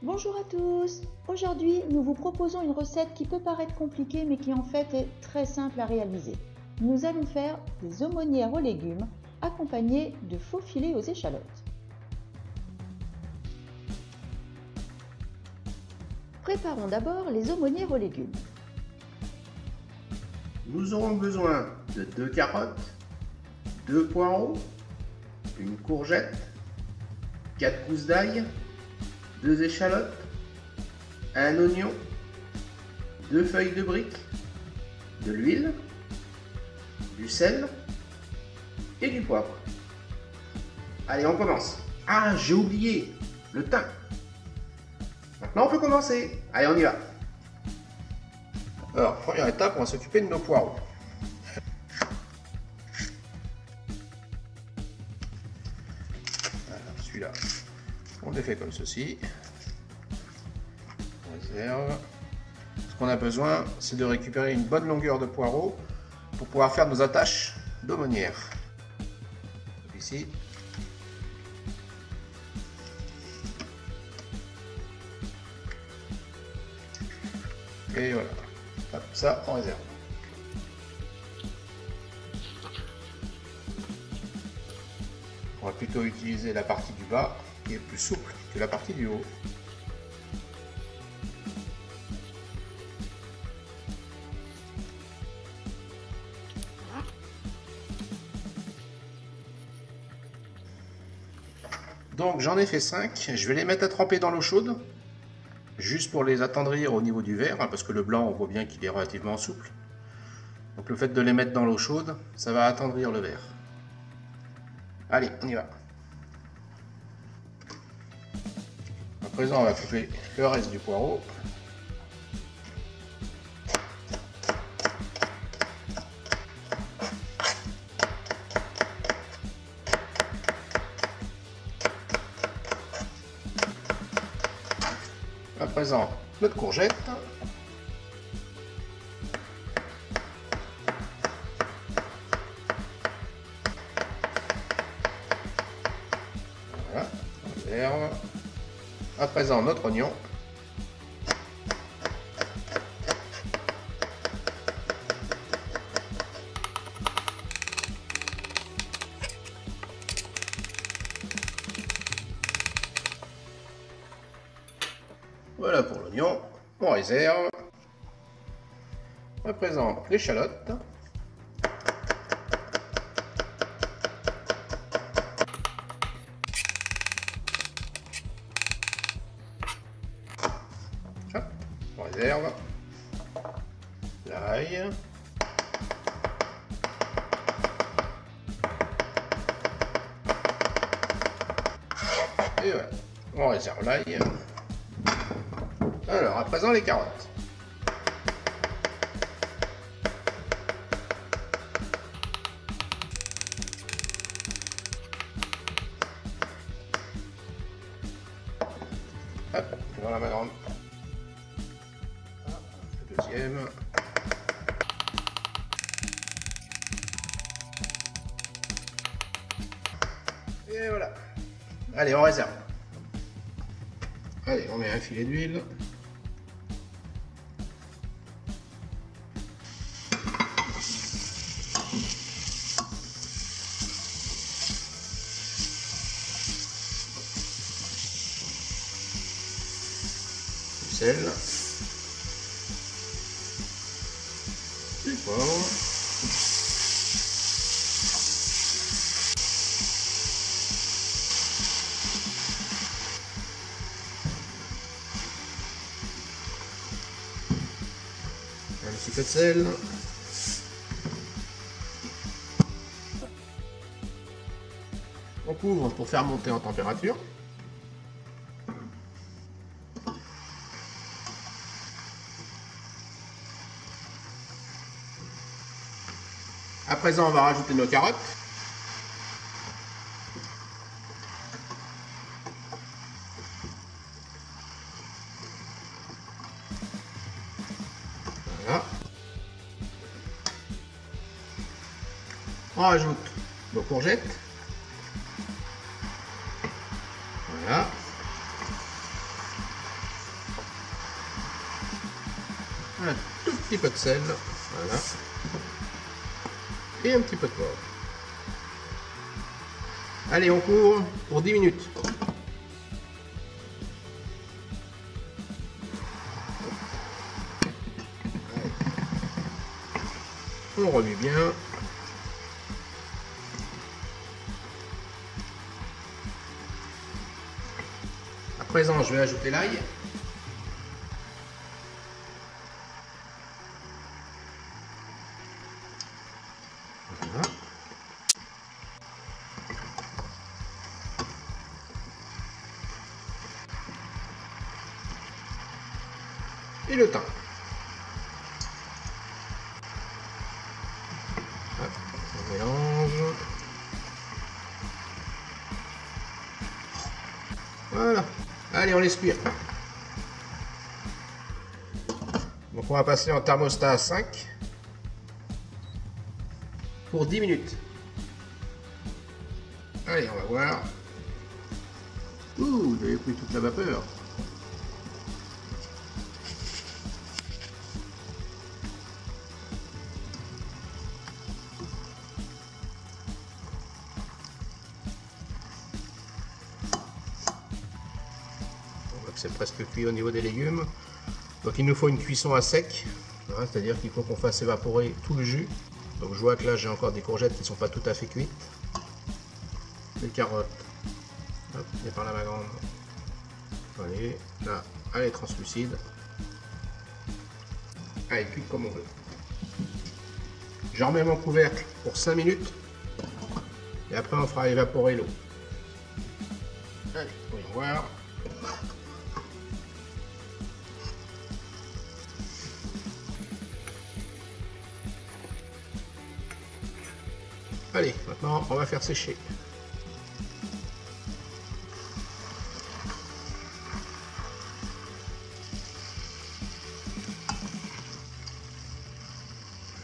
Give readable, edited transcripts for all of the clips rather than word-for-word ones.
Bonjour à tous. Aujourd'hui, nous vous proposons une recette qui peut paraître compliquée mais qui en fait est très simple à réaliser. Nous allons faire des aumônières aux légumes accompagnées de faux filets aux échalotes. Préparons d'abord les aumônières aux légumes. Nous aurons besoin de 2 carottes, 2 poireaux, une courgette, 4 gousses d'ail, 2 échalotes, un oignon, 2 feuilles de briques, de l'huile, du sel et du poivre. Allez, on commence. Ah, j'ai oublié le thym. Maintenant, on peut commencer. Allez, on y va. Alors, première étape, on va s'occuper de nos poireaux. Alors, celui-là, on le fait comme ceci. On réserve. Ce qu'on a besoin, c'est de récupérer une bonne longueur de poireaux pour pouvoir faire nos attaches d'aumônière. Ici. Et voilà. Hop, ça, on réserve. On va plutôt utiliser la partie du bas qui est plus souple que la partie du haut. Donc j'en ai fait 5, je vais les mettre à tremper dans l'eau chaude, juste pour les attendrir au niveau du verre, parce que le blanc on voit bien qu'il est relativement souple. Donc le fait de les mettre dans l'eau chaude, ça va attendrir le verre. Allez, on y va. À présent on va couper le reste du poireau. À présent, notre courgette. Voilà, on réserve. À présent, notre oignon. Voilà pour l'oignon, on réserve. À présent, l'échalote. Hop, on réserve. L'ail. Et voilà, on réserve l'ail. Alors, à présent, les carottes. Hop, voilà ma grande. Le deuxième. Et voilà. Allez, on réserve. Allez, on met un filet d'huile. Sel, du poivre, un petit peu de sel, on couvre pour faire monter en température. À présent, on va rajouter nos carottes. Voilà. On rajoute nos courgettes. Voilà. un tout petit peu de sel, voilà, et un petit peu de poivre. Allez, on court pour 10 minutes. On remue bien. À présent, je vais ajouter l'ail. Voilà. Et le thym. Hop, on mélange. Voilà. Allez, on laisse cuire. Donc on va passer en thermostat à 5 pour 10 minutes. Allez, on va voir. Ouh, j'avais pris toute la vapeur. C'est presque cuit au niveau des légumes. Donc il nous faut une cuisson à sec, hein, c'est-à-dire qu'il faut qu'on fasse évaporer tout le jus. Donc je vois que là j'ai encore des courgettes qui ne sont pas tout à fait cuites. Les carottes, hop, et par là ma grande. Allez, là, elle est translucide. Elle est cuite comme on veut. Je remets mon couvercle pour 5 minutes et après on fera évaporer l'eau. Allez, voyons voir. Allez, maintenant on va faire sécher.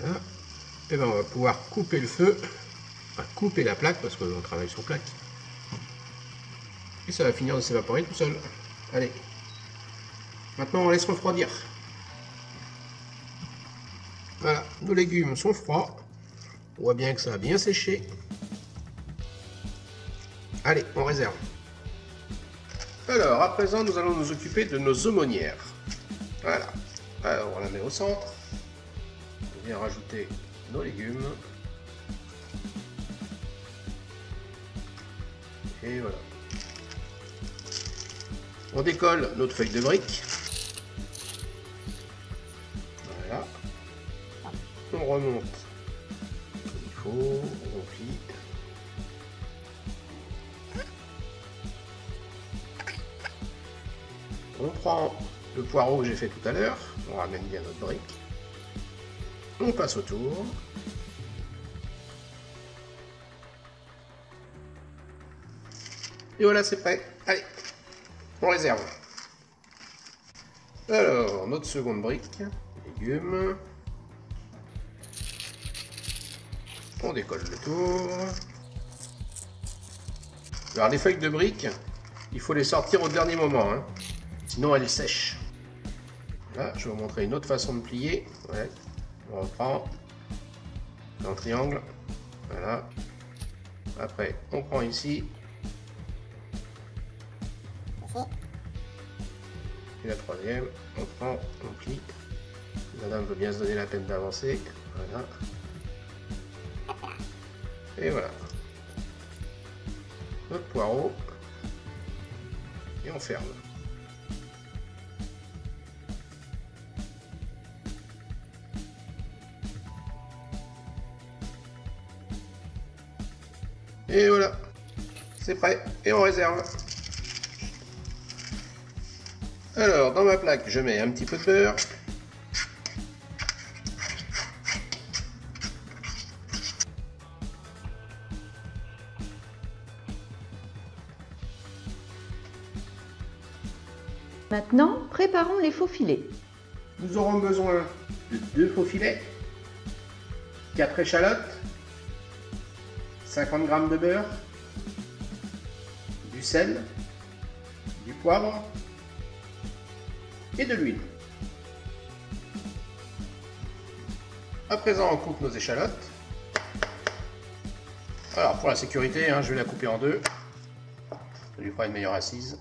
Voilà. Et bien on va pouvoir couper le feu, enfin, couper la plaque parce qu'on travaille sur plaque. Et ça va finir de s'évaporer tout seul. Allez. Maintenant on laisse refroidir. Voilà, nos légumes sont froids. On voit bien que ça a bien séché. Allez, on réserve. Alors, à présent, nous allons nous occuper de nos aumônières. Voilà. Alors, on la met au centre. On vient rajouter nos légumes. Et voilà. On décolle notre feuille de brique. Voilà. On remonte. On replie. On prend le poireau que j'ai fait tout à l'heure, on ramène bien notre brique, on passe autour, et voilà, c'est prêt. Allez, on réserve. Alors, notre seconde brique, légumes. On décolle le tour. Alors les feuilles de briques, il faut les sortir au dernier moment, hein. Sinon elles sèchent. Là, je vais vous montrer une autre façon de plier. Ouais. On reprend un triangle. Voilà. Après, on prend ici. Et la troisième, on prend, on plie. Madame veut bien se donner la peine d'avancer. Voilà. Et voilà. Notre poireau. Et on ferme. Et voilà. C'est prêt. Et on réserve. Alors, dans ma plaque, je mets un petit peu de beurre. Maintenant, préparons les faux filets. Nous aurons besoin de 2 faux filets, 4 échalotes, 50 g de beurre, du sel, du poivre et de l'huile. À présent, on coupe nos échalotes. Alors, pour la sécurité, je vais la couper en deux. Ça lui fera une meilleure assise.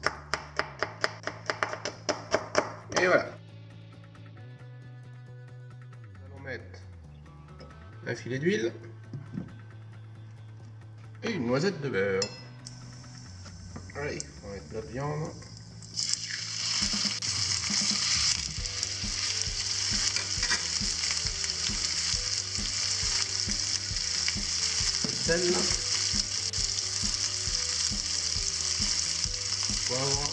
Et voilà. Nous allons mettre un filet d'huile et une noisette de beurre. Allez, on va mettre de la viande. Sel, poivre,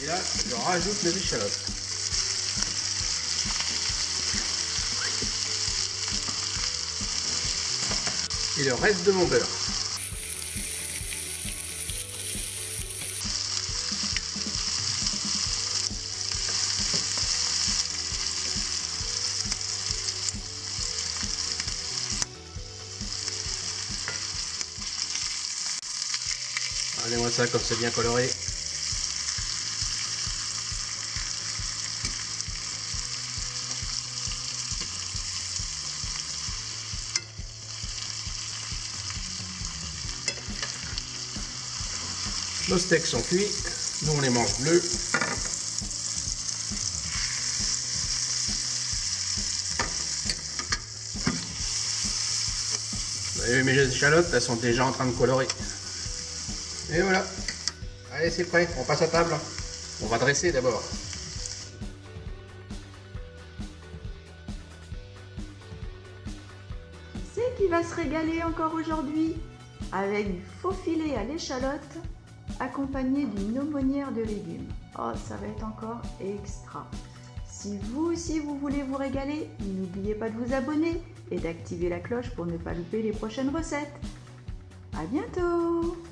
et là je rajoute mes échalotes. Et le reste de mon beurre. Regardez-moi ça comme c'est bien coloré. Nos steaks sont cuits, nous on les mange bleus. Vous avez vu mes échalotes, elles sont déjà en train de colorer. Et voilà. Allez, c'est prêt, on passe à table. On va dresser d'abord. Qui c'est qui va se régaler encore aujourd'hui avec du faux filet à l'échalote accompagné d'une aumônière de légumes? Oh, ça va être encore extra. Si vous aussi vous voulez vous régaler, n'oubliez pas de vous abonner et d'activer la cloche pour ne pas louper les prochaines recettes. À bientôt!